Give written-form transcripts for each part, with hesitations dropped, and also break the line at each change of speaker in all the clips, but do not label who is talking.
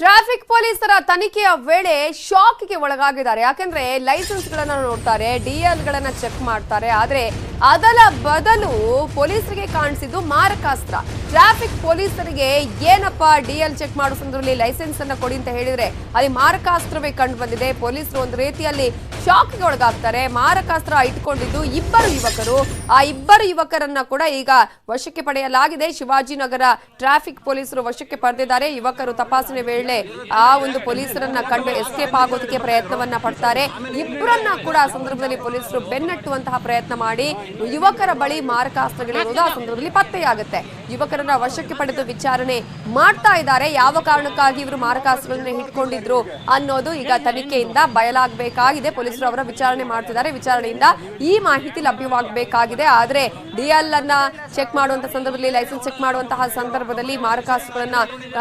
Traffic ಪೊಲೀಸರ ತನಿಖೆಯ ವೇಳೆ ಶಾಕ್ಗೆ ಒಳಗಾಗಿದ್ದಾರೆ. ಯಾಕಂದ್ರೆ ಲೈಸೆನ್ಸ್ ಗಳನ್ನ ನೋಡ್ತಾರೆ, ಡಿಎಲ್ ಗಳನ್ನ ಚೆಕ್ ಮಾಡ್ತಾರೆ. ಆದ್ರೆ ಅದರ ಬದಲು ಪೊಲೀಸರಿಗೆ ಕಾಣಿಸಿದ್ದು ಮಾರಕಾಸ್ತ್ರ. ಟ್ರಾಫಿಕ್ ಪೊಲೀಸರಿಗೆ ಏನಪ್ಪ ಡಿಎಲ್ ಚೆಕ್ ಮಾಡೋ ಸಂದರ್ಭದಲ್ಲಿ ಲೈಸೆನ್ಸ್ ಅನ್ನ ಕೊಡಿ ಅಂತ ಹೇಳಿದ್ರೆ ಅಲ್ಲಿ ಮಾರಕಾಸ್ತ್ರವೇ ಕಂಡು ಬಂದಿದೆ. ಪೊಲೀಸರು ಒಂದು ರೀತಿಯಲ್ಲಿ ಶಾಕ್ಗೆ ಒಳಗಾಗ್ತಾರೆ. ಮಾರಕಾಸ್ತ್ರ ಇಟ್ಕೊಂಡಿದ್ದು ಇಬ್ಬರು ಯುವಕರು. ಆ ಇಬ್ಬರು ಯುವಕರನ್ನ ಕೂಡ ಈಗ ವಶಕ್ಕೆ ಪಡೆಯಲಾಗಿದೆ. ಶಿವಾಜಿನಗರ ಟ್ರಾಫಿಕ್ ಪೊಲೀಸರು ವಶಕ್ಕೆ ಪಡೆದಿದ್ದಾರೆ. ಯುವಕರು ತಪಾಸಣೆ ವೇಳೆ ಆ ಒಂದು ಪೊಲೀಸರನ್ನ ಕಂಡು ಎಸ್ಕೇಪ್ ಆಗೋದಕ್ಕೆ ಪ್ರಯತ್ನವನ್ನ ಪಡ್ತಾರೆ. ಇಬ್ಬರನ್ನ ಕೂಡ ಆ ಸಂದರ್ಭದಲ್ಲಿ ಪೊಲೀಸರು ಬೆನ್ನಟ್ಟುವಂತಹ ಪ್ರಯತ್ನ ಮಾಡಿ ಯುವಕರ ಬಳಿ ಮಾರಕಾಸ್ತ್ರಗಳಿರುವುದು ಆ ಸಂದರ್ಭದಲ್ಲಿ ಪತ್ತೆಯಾಗುತ್ತೆ. ಯುವಕರನ್ನ ವಶಕ್ಕೆ ಪಡೆದು ವಿಚಾರಣೆ ಮಾಡ್ತಾ ಇದ್ದಾರೆ. ಯಾವ ಕಾರಣಕ್ಕಾಗಿ ಇವರು ಮಾರಕಾಸ್ತ್ರಗಳನ್ನ ಇಟ್ಕೊಂಡಿದ್ರು ಅನ್ನೋದು ಈಗ ತನಿಖೆಯಿಂದ ಬಯಲಾಗಬೇಕಾಗಿದೆ. ಪೊಲೀಸರು ಅವರ ವಿಚಾರಣೆ ಮಾಡ್ತಿದ್ದಾರೆ. ವಿಚಾರಣೆಯಿಂದ ಈ ಮಾಹಿತಿ ಲಭ್ಯವಾಗಬೇಕಾಗಿದೆ. ಆದ್ರೆ ಡಿಎಲ್ ಅನ್ನ ಚೆಕ್ ಮಾಡುವಂತ ಸಂದರ್ಭದಲ್ಲಿ, ಲೈಸೆನ್ಸ್ ಚೆಕ್ ಮಾಡುವಂತಹ ಸಂದರ್ಭದಲ್ಲಿ ಮಾರಕಾಸ್ತ್ರಗಳನ್ನ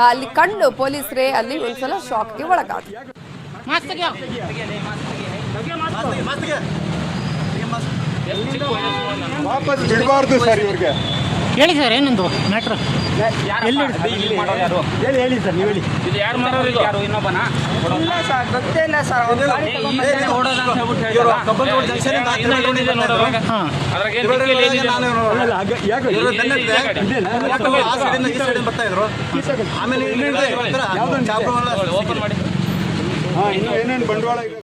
ಅಲ್ಲಿ ಕಂಡು ಪೊಲೀಸರೇ ಅಲ್ಲಿ ಒಂದ್ಸಲ ಶಾಕ್ಗೆ ಒಳಗಾದ್ರು.
ವಾಪಸ್ ಬಿಡಬಾರ್ದು ಸರ್ ಇವ್ರಿಗೆ.
ಹೇಳಿ ಸರ್, ಏನೊಂದು ಮ್ಯಾಟ್ರ್ ಎಲ್ಲಿ ಹೇಳಿ ಸರ್, ನೀವು ಹೇಳಿ.
ಇದು ಯಾರು ಮಾಡೋರು? ಯಾರು ಇನ್ನೊಬ್ಬನಾ?
ಇಲ್ಲ ಸರ್, ಗೊತ್ತೇ ಇಲ್ಲ ಸರ್.
ಆಮೇಲೆ ಏನೇನು ಬಂಡವಾಳ